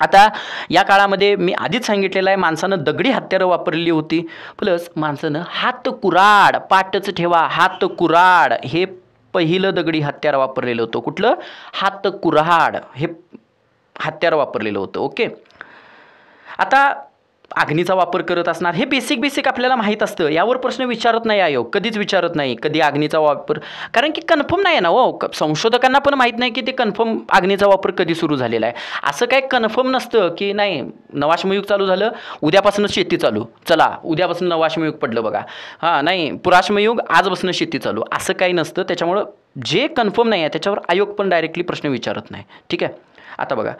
Speaker 1: आता या काळामध्ये मी आधीच सांगितलेलं आहे, माणसानं दगडी हत्यारं वापरलेली होती, प्लस माणसानं हातकुराड. पाठच ठेवा. हातकुराड हे पहिलं दगडी हत्यार वापरलेलं होतं. कुठलं? हातकुराड हे हत्यार वापरलेलं होतं. ओके. आता अग्नीचा वापर करत असणार, हे बेसिक आपल्याला माहीत असतं. यावर प्रश्न विचारत नाही आयोग, कधीच विचारत नाही कधी अग्नीचा वापर, कारण की कन्फर्म नाही आहे ना हो. संशोधकांना पण माहीत नाही की ते कन्फर्म अग्नीचा वापर कधी सुरू झालेला आहे. असं काय कन्फर्म नसतं की नाही नवाश्मयुग चालू झालं उद्यापासून शेती चालू, चला उद्यापासून नवाश्मयुग पडलं बघा, हां नाही पुराश्मयुग आजपासून शेती चालू, असं काही नसतं. त्याच्यामुळं जे कन्फर्म नाही आहे त्याच्यावर आयोग पण डायरेक्टली प्रश्न विचारत नाही. ठीक आहे. आता बघा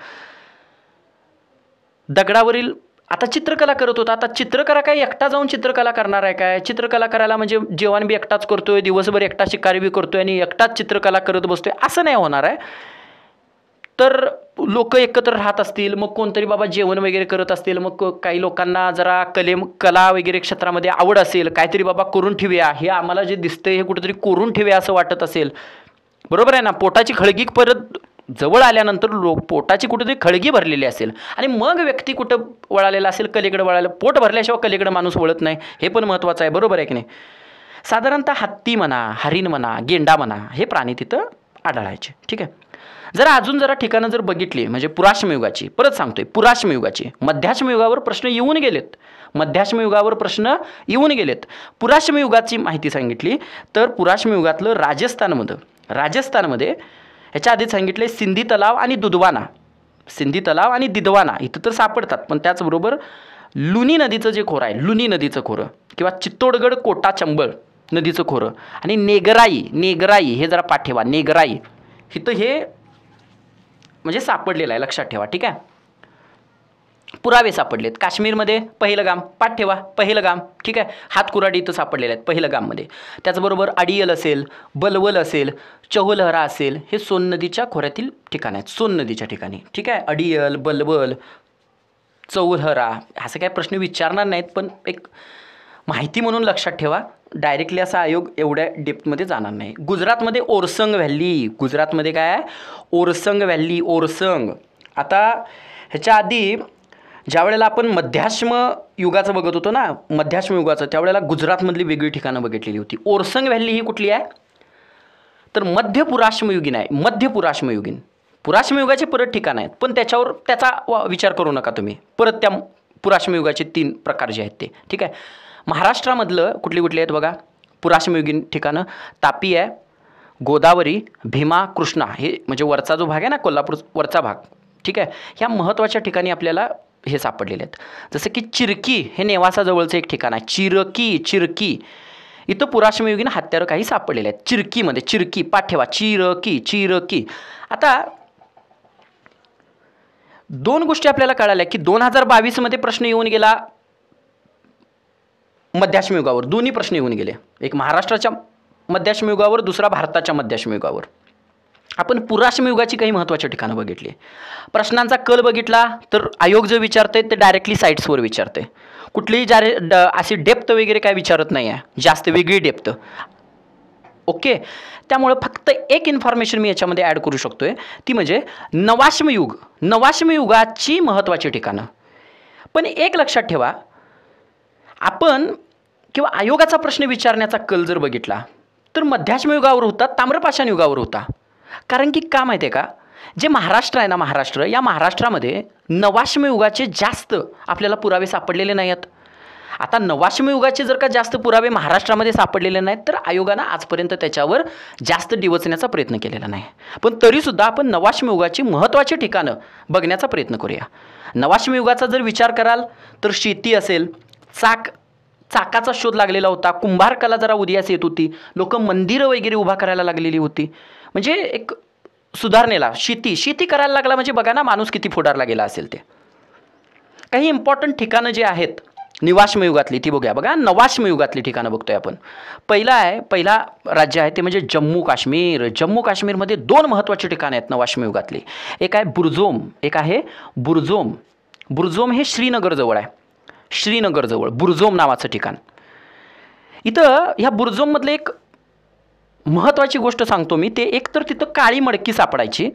Speaker 1: दगडावरील आता चित्रकला करत होता. आता चित्रकला काय एकटा जाऊन चित्रकला करणार आहे काय? चित्रकला करायला म्हणजे जेवण बी एकटाच करतोय, दिवसभर एकटा शिकारी बी करतोय आणि एकटाच चित्रकला करत बसतोय, असं नाही होणार आहे. तर लोक एकत्र राहत असतील, मग कोणतरी बाबा जेवण वगैरे करत असतील, मग काही लोकांना जरा कला वगैरे क्षेत्रामध्ये आवड असेल, काहीतरी बाबा करून ठेवूया, हे आम्हाला जे दिसतंय हे कुठेतरी करून ठेवूया असं वाटत असेल, बरोबर आहे ना. पोटाची खळगी परत जवळ आल्यानंतर पोटाची कुठेतरी खळगी भरलेली असेल आणि मग व्यक्ती कुठं वळालेला असेल, कलेकडे वळायला. पोट भरल्याशिवाय कलेकडे माणूस वळत नाही, हे पण महत्त्वाचं आहे, बरोबर आहे की नाही. साधारणतः हत्ती म्हणा, हरिण म्हणा, गेंडा म्हणा, हे प्राणी तिथं आढळायचे. ठीक आहे. अजून जरा ठिकाणं जर बघितली म्हणजे पुराश्मयुगाची, परत सांगतोय पुराश्मयुगाची, मध्याश्मयुगावर प्रश्न येऊन गेलेत, मध्याश्मयुगावर प्रश्न येऊन गेलेत. पुराश्मयुगाची माहिती सांगितली तर पुराश्मयुगातलं राजस्थानमध्ये ह्याच्या आधी सांगितले सिंधी तलाव आणि दिदवाना इथं तर सापडतात, पण त्याचबरोबर लुनी नदीचं जे खोरं आहे, लुनी नदीचं खोरं किंवा चित्तोडगड कोटा चंबळ नदीचं खोरं आणि नेगराई हे जरा पाठ ठेवा, नेगराई इथं हे म्हणजे सापडलेलं आहे, लक्षात ठेवा. ठीक आहे. पुरावे सापडलेत. काश्मीरमध्ये पहिलगाम, पाठ ठेवा पहिलगाम. ठीक आहे. हातकुराडी इथं सापडलेले आहेत पहिलगाममध्ये. त्याचबरोबर अडियल असेल, बलवल असेल, चहोलहरा असेल, हे सोन नदीच्या खोऱ्यातील ठिकाण आहेत, सोन नदीच्या ठिकाणी. ठीक आहे. अडियल, बलवल, चौलहरा असं काय प्रश्न विचारणार नाहीत, पण एक माहिती म्हणून लक्षात ठेवा. डायरेक्टली असा आयोग एवढ्या डेप्थमध्ये जाणार नाही. गुजरातमध्ये ओरसंग व्हॅली, गुजरातमध्ये काय आहे ओरसंग व्हॅली, ओरसंग. आता ह्याच्या आधी ज्या वेळेला आपण मध्याश्म युगाचं बघत होतो ना, मध्याश्म युगाचं, त्यावेळेला गुजरातमधली वेगळी ठिकाणं बघितलेली होती. ओरसंग व्हॅली ही कुठली आहे तर मध्य पुराश्मयुगीन आहे, मध्य पुराश्मयुगीन. पुराश्मयुगाचे परत ठिकाण आहेत, पण त्याचा विचार करू नका तुम्ही. परत त्या पुराश्मयुगाचे 3 प्रकार जे आहेत ते. ठीक आहे. महाराष्ट्रामधलं कुठली आहेत बघा पुराश्मयुगीन ठिकाणं, तापी आहे, गोदावरी, भीमा, कृष्णा, हे म्हणजे वरचा जो भाग आहे ना कोल्हापूर वरचा भाग. ठीक आहे. ह्या महत्त्वाच्या ठिकाणी आपल्याला हे सापडलेले आहेत. जसं की चिरकी हे नेवासा जवळचं एक ठिकाण आहे, चिरकी इथं पुराश्मयुगीन हत्यारं काही सापडलेले आहेत. चिरकी पाठ ठेवा, चिरकी. आता 2 गोष्टी आपल्याला कळाल्या की 2022 प्रश्न येऊन गेला मध्याश्मयुगावर, दोन्ही प्रश्न येऊन गेले, एक महाराष्ट्राच्या मध्याश्मयुगावर, दुसरा भारताच्या मध्याश्मयुगावर. आपण पुराश्मयुगाची काही महत्त्वाची ठिकाणं बघितली, प्रश्नांचा कल बघितला तर आयोग जे विचारते ते डायरेक्टली साईट्सवर विचारते, कुठलीही अशी डेप्थ वगैरे काय विचारत नाही आहे, जास्त वेगळी डेप्थ. ओके. त्यामुळे फक्त एक इन्फॉर्मेशन मी याच्यामध्ये ॲड करू शकतोय, ती म्हणजे नवाश्मयुगाची महत्त्वाची ठिकाणं. पण एक लक्षात ठेवा, आपण किंवा आयोगाचा प्रश्न विचारण्याचा कल जर बघितला तर मध्याश्मयुगावर होता, ताम्रपाषाण युगावर होता. कारण की का माहिती आहे का, जे महाराष्ट्र आहे ना, या महाराष्ट्रामध्ये नवाश्मयुगाचे जास्त आपल्याला पुरावे सापडलेले नाही आहेत. आता नवाश्मयुगाचे जर का जास्त पुरावे महाराष्ट्रामध्ये सापडलेले नाहीत तर आयोगानं आजपर्यंत त्याच्यावर जास्त डिवचण्याचा प्रयत्न केलेला नाही. पण तरीसुद्धा आपण नवाश्मयुगाची महत्त्वाची ठिकाणं बघण्याचा प्रयत्न करूया. नवाश्मयुगाचा जर विचार कराल तर शेती असेल, चाकाचा शोध लागलेला होता, कुंभार कला जरा उदयास येत होती, लोक मंदिरं वगैरे उभा करायला लागलेली होती. म्हणजे एक सुधारणेला शेती करायला लागला, म्हणजे बघा ना माणूस किती पुढारला गेला असेल. ते काही इम्पॉर्टंट ठिकाणं जे आहेत निवाश्मयुगातली ती बघूया. बघा नवाश्मयुगातली ठिकाणं बघतोय आपण. पहिला राज्य आहे ते म्हणजे जम्मू काश्मीरमध्ये 2 महत्त्वाची ठिकाणं आहेत नवाश्मयुगातली. एक आहे बुरजोम हे श्रीनगरजवळ आहे, बुरजोम नावाचं ठिकाण. इथं ह्या बुरजोममधलं एक महत्त्वाची गोष्ट सांगतो मी, ते एक तर तिथं काळी मडकी सापडायची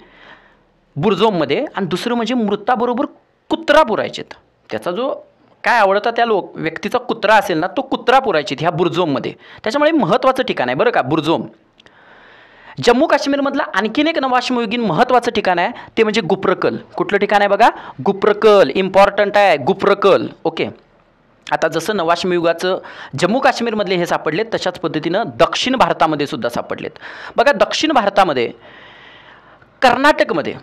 Speaker 1: बुरजोममध्ये, आणि दुसरं म्हणजे मृताबरोबर कुत्रा पुरायचेत. त्याचा जो काय आवडता त्या व्यक्तीचा कुत्रा असेल ना, तो कुत्रा पुरायचेत ह्या बुरजोममध्ये. त्याच्यामुळे महत्त्वाचं ठिकाण आहे बरं का बुरजोम. जम्मू काश्मीरमधलं आणखीन एक नवाश्मयुगीन महत्त्वाचं ठिकाण आहे ते म्हणजे गुप्रकल. कुठलं ठिकाण आहे बघा, गुप्रकल. इम्पॉर्टंट आहे गुप्रकल. ओके. आता जसं नवाश्मयुगाचं जम्मू काश्मीरमधले हे सापडलेत तशाच पद्धतीनं दक्षिण भारतामध्ये सुद्धा सापडलेत. बघा दक्षिण भारतामध्ये कर्नाटकमध्ये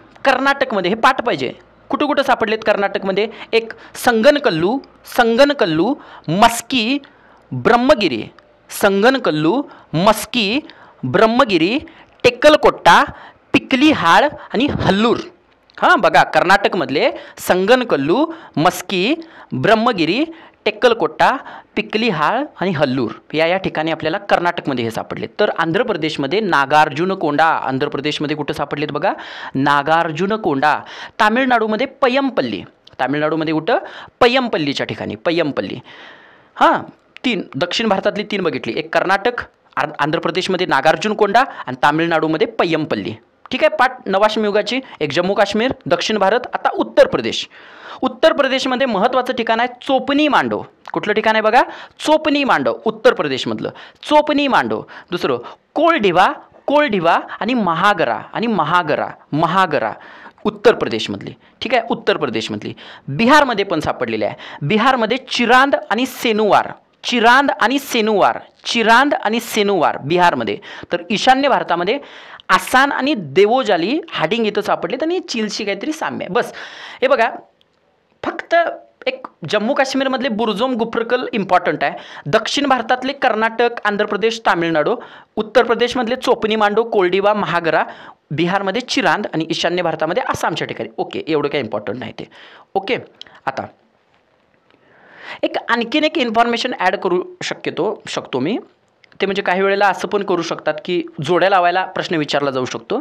Speaker 1: हे पाठ पाहिजे. कुठं कुठं सापडलेत कर्नाटकमध्ये? एक संगनकल्लू, मस्की, ब्रह्मगिरी, संगनकल्लू, मस्की, ब्रह्मगिरी, टेक्कलकोट्टा, पिकलीहाळ आणि हल्लूर. हां बघा कर्नाटकमधले संगनकल्लू, मस्की, ब्रह्मगिरी, टेक्कलकोट्टा, पिकलीहाळ आणि हल्लूर या ठिकाणी आपल्याला कर्नाटकमध्ये हे सापडलेत. तर आंध्र प्रदेशमध्ये नागार्जुनकोंडा, आंध्र प्रदेशमध्ये कुठं सापडलेत बघा? नागार्जुनकोंडा. तामिळनाडूमध्ये पय्यमपल्ली, तामिळनाडूमध्ये कुठं? पय्यमपल्लीच्या ठिकाणी, पय्यमपल्ली. हां 3 दक्षिण भारतातली 3 बघितली. एक कर्नाटक, आंध्र प्रदेशमध्ये नागार्जुनकोंडा आणि तामिळनाडूमध्ये पय्यमपल्ली. ठीक आहे. पाठ नवाश्मयुगाची. एक जम्मू काश्मीर, दक्षिण भारत. आता उत्तर प्रदेश. उत्तर प्रदेशमध्ये महत्त्वाचं ठिकाण आहे चोपनी मांडो. कुठलं ठिकाण आहे बघा? चोपनी मांडो, उत्तर प्रदेशमधलं चोपनी मांडो. दुसरं कोळढिवा आणि महागरा उत्तर प्रदेशमधली. ठीक आहे, उत्तर प्रदेशमधली. बिहारमध्ये पण सापडलेली आहे. बिहारमध्ये चिरांद आणि सेनुवार बिहारमध्ये. तर ईशान्य भारतामध्ये आसान आणि देवोजाली हाडिंग इथं सापडलेत आणि चीलशी काहीतरी साम्य आहे. बस हे बघा, फक्त एक जम्मू काश्मीरमधले बुरजोम गुफ्रकल इम्पॉर्टंट आहे. दक्षिण भारतातले कर्नाटक, आंध्र प्रदेश, तामिळनाडू. उत्तर प्रदेशमधले चोपनी मांडो, कोळडिवा, महागरा. बिहारमध्ये चिरांद आणि ईशान्य भारतामध्ये आसामच्या ठिकाणी. ओके, एवढं काही इम्पॉर्टंट नाही ते. ओके, आता आणखीन एक इन्फॉर्मेशन ॲड करू शकतो मी. ते म्हणजे काही वेळेला असं पण करू शकतात की जोड्या लावायला प्रश्न विचारला जाऊ शकतो.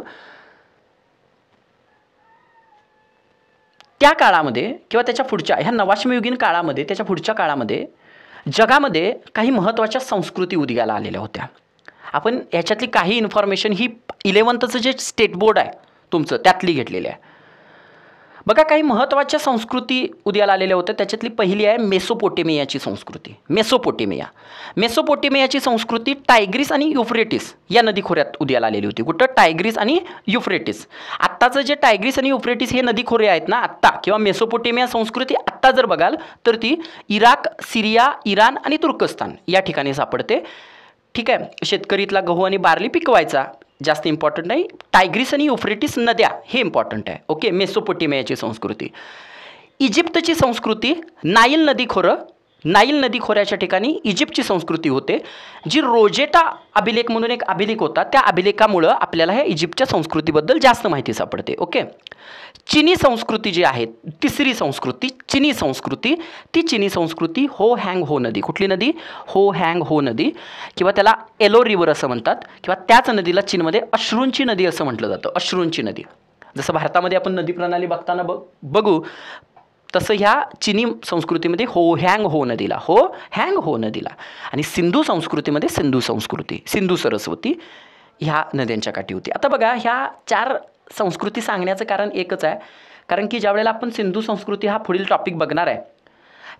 Speaker 1: त्या काळामध्ये किंवा त्याच्या पुढच्या ह्या नवाश्मयुगीन काळामध्ये, त्याच्या पुढच्या काळामध्ये जगामध्ये काही महत्त्वाच्या संस्कृती उदयाला आलेल्या होत्या. आपण ह्याच्यातली काही इन्फॉर्मेशन ही 11th जे स्टेट बोर्ड आहे तुमचं त्यातली घेतलेली आहे. बघा, काही महत्त्वाच्या संस्कृती उदयाला आलेल्या होत्या. त्याच्यातली पहिली आहे मेसोपोटेमियाची संस्कृती. मेसोपोटेमियाची संस्कृती टायग्रीस आणि युफ्रेटिस या नदीखोऱ्यात उदयाला आलेली होती. कुठं? टायग्रीस आणि युफ्रेटिस. आत्ताचं जे टायग्रीस आणि युफ्रेटिस हे नदीखोरे आहेत ना आत्ता, किंवा मेसोपोटेमिया संस्कृती आत्ता जर बघाल तर ती इराक, सिरिया, इराण आणि तुर्कस्तान या ठिकाणी सापडते. ठीक आहे. शेतकरीतला गहू आणि बार्ली पिकवायचा, जास्त इम्पॉर्टंट नाही. टायग्रीस आणि युफ्रेटिस नद्या हे इम्पॉर्टंट आहे. ओके, मेसोपोटेमियाची संस्कृती. इजिप्तची संस्कृती नाईल नदीखोऱ्याच्या ठिकाणी इजिप्तची संस्कृती होते, जी रोजेटा अभिलेख म्हणून एक अभिलेख होता. त्या अभिलेखामुळं आपल्याला ह्या इजिप्तच्या संस्कृतीबद्दल जास्त माहिती सापडते. ओके, चीनी संस्कृती जी आहे, तिसरी संस्कृती चीनी संस्कृती. ती चीनी संस्कृती हो हँग हो नदी. कुठली नदी? हो हँग हो नदी, किंवा त्याला एलो रिव्हर असं म्हणतात, किंवा त्याच नदीला चीनमध्ये अश्रूंची नदी असं म्हटलं जातं. अश्रूंची नदी. जसं भारतामध्ये आपण नदी प्रणाली बघताना बघू तसं ह्या चीनी संस्कृतीमध्ये हो हँग हो नदीला. आणि सिंधू संस्कृतीमध्ये सिंधू सरस्वती ह्या नद्यांच्या काठी होती. आता बघा, ह्या 4 संस्कृती सांगण्याचं कारण एकच आहे, कारण की ज्यावेळेला आपण सिंधू संस्कृती हा पुढील टॉपिक बघणार आहे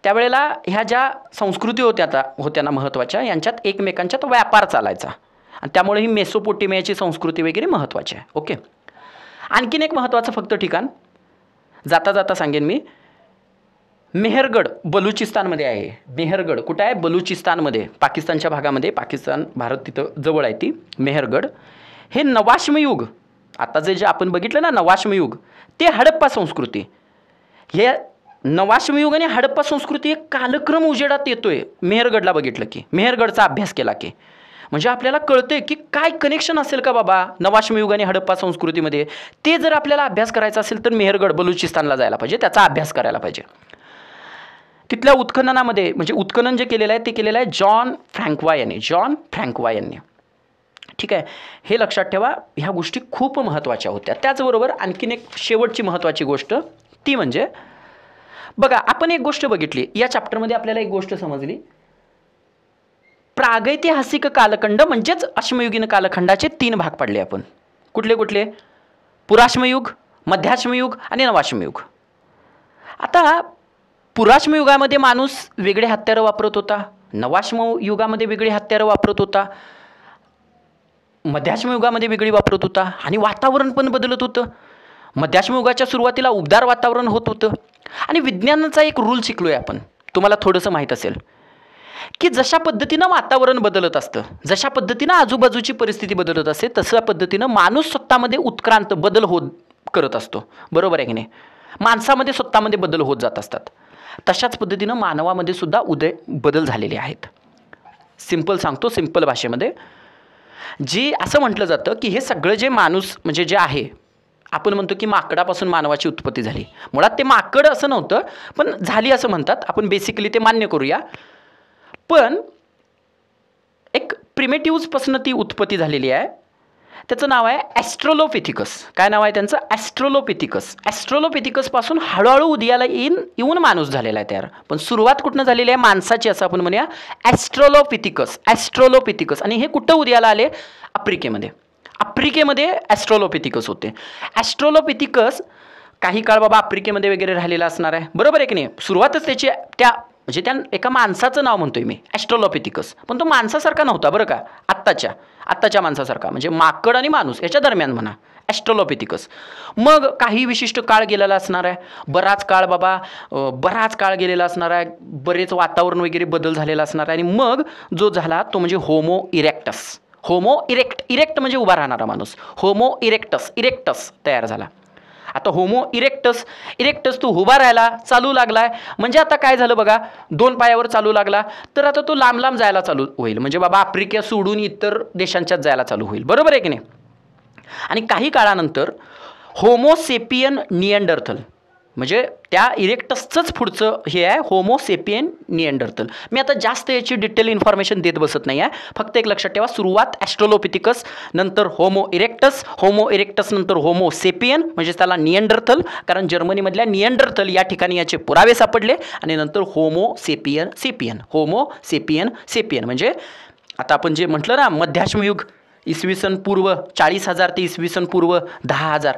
Speaker 1: त्यावेळेला ह्या ज्या संस्कृती होत्या ना महत्त्वाच्या, यांच्यात एकमेकांच्यात व्यापार चालायचा आणि त्यामुळे ही मेसोपोटेमियाची संस्कृती वगैरे महत्त्वाची आहे. ओके, आणखीन एक महत्त्वाचं फक्त ठिकाण जाता जाता सांगेन मी. मेहरगड बलुचिस्तानमध्ये आहे. मेहरगड कुठं आहे? बलुचिस्तानमध्ये, पाकिस्तानच्या भागामध्ये. पाकिस्तान भारत तिथं जवळ आहे ती मेहरगड. हे नवाश्मयुग, आता जे आपण बघितलं ना नवाश्मयुग, ते हडप्पा संस्कृती. हे नवाश्मयुग आणि हडप्पा संस्कृती एक कालक्रम उजेडात येतोय मेहरगडला बघितलं की, मेहरगडचा अभ्यास केला की. म्हणजे आपल्याला कळते की काय कनेक्शन असेल का बाबा नवाश्मयुग आणि हडप्पा संस्कृतीमध्ये. ते जर आपल्याला अभ्यास करायचा असेल तर मेहरगड बलुचिस्तानला जायला पाहिजे, त्याचा अभ्यास करायला पाहिजे. तिथल्या उत्खननामध्ये, म्हणजे उत्खनन जे केलेलं आहे ते केलेलं आहे जॉन फ्रँक्वा यांनी. ठीक आहे, हे लक्षात ठेवा. ह्या गोष्टी खूप महत्त्वाच्या होत्या. त्याचबरोबर आणखीन एक शेवटची महत्त्वाची गोष्ट ती म्हणजे बघा, आपण एक गोष्ट बघितली या चॅप्टरमध्ये, आपल्याला एक गोष्ट समजली. प्रागैतिहासिक कालखंड म्हणजेच अश्मयुगीन कालखंडाचे 3 भाग पाडले आपण. कुठले? पुराश्मयुग, मध्याश्मयुग आणि नवाश्मयुग. आता पुराश्मयुगामध्ये माणूस वेगळे हत्यारं वापरत होता, नवाश्मयुगामध्ये वेगळी हत्यारं वापरत होता, मध्याश्मयुगामध्ये वेगळी वापरत होता, आणि वातावरण पण बदलत होतं. मध्याश्मयुगाच्या सुरुवातीला उबदार वातावरण होत होतं. आणि विज्ञानाचा एक रूल शिकलोय आपण. तुम्हाला थोडंसं माहीत असेल की जशा पद्धतीनं वातावरण बदलत असतं, जशा पद्धतीनं आजूबाजूची परिस्थिती बदलत असते, तशा पद्धतीनं माणूस स्वतःमध्ये उत्क्रांत बदल करत असतो. बरोबर आहे की नाही? माणसामध्ये स्वतःमध्ये बदल होत जात असतात. तशाच पद्धतीनं मानवामध्ये सुद्धा बदल झालेले आहेत. सिंपल सांगतो, सिंपल भाषेमध्ये, जी असं म्हटलं जातं की हे सगळं जे माणूस म्हणजे जे आहे, आपण म्हणतो की माकडापासून मानवाची उत्पत्ती झाली. मुळात ते माकड असं नव्हतं, पण झाली असं म्हणतात. आपण बेसिकली ते मान्य करूया. पण एक प्रिमेटिव्हजपासून ती उत्पत्ती झालेली आहे. त्याचं नाव आहे ॲस्ट्रोलोपिथिकस. काय नाव आहे त्यांचं? ॲस्ट्रोलोपिथिकस. ॲस्ट्रोलोपिथिकसपासून हळूहळू उदयाला येऊन माणूस झालेला आहे तयार. पण सुरुवात कुठनं झालेली आहे? माणसाची, असं आपण म्हणूया. ॲस्ट्रोलोपिथिकस. आणि हे कुठं उदयाला आले? आफ्रिकेमध्ये. आफ्रिकेमध्ये ॲस्ट्रोलोपिथिकस होते. ॲस्ट्रोलोपिथिकस काही काळ बाबा आफ्रिकेमध्ये वगैरे राहिलेला असणार आहे. बरोबर आहे की नाही? सुरुवातच त्याची म्हणजे त्या एका माणसाचं नाव म्हणतोय मी, ॲस्ट्रोलोपिथिकस. पण तो माणसासारखा नव्हता बरं का, आत्ताच्या माणसासारखा, म्हणजे माकड आणि माणूस याच्या दरम्यान म्हणा, ॲस्ट्रोलोपिथिकस. मग काही विशिष्ट काळ गेलेला असणार आहे, बराच काळ गेलेला असणार आहे, बरेच वातावरण वगैरे बदल झालेला असणार आहे. आणि मग जो झाला तो म्हणजे होमो इरेक्टस. इरेक्ट म्हणजे उभा राहणारा माणूस. होमो इरेक्टस तयार झाला. आता होमो इरेक्टस तो उभा राहायला चालू लागलाय. म्हणजे आता काय झालं बघा, 2 पायावर चालू लागला, तर आता तो लांब लांब जायला चालू होईल. म्हणजे बाबा आफ्रिका सोडून इतर देशांच्यात जायला चालू होईल. बरोबर आहे की नाही? आणि काही काळानंतर होमोसेपियन निएंडरथल, म्हणजे त्या इरेक्टसचंच पुढचं हे आहे होमोसेपियन निएंडरथल. मी आता जास्त याची डिटेल इन्फॉर्मेशन देत बसत नाही आहे. फक्त एक लक्षात ठेवा, सुरुवात ॲस्ट्रोलोपिथिकस, नंतर होमो इरेक्टस नंतर होमोसेपियन, म्हणजे त्याला निएंडरथल, कारण जर्मनीमधल्या निएंडरथल या ठिकाणी याचे पुरावे सापडले. आणि नंतर होमोसेपियन म्हणजे आता आपण जे म्हटलं ना, मध्याश्मयुग, इसवी सन पूर्व 40,000 ते इसवी सन पूर्व 10,000,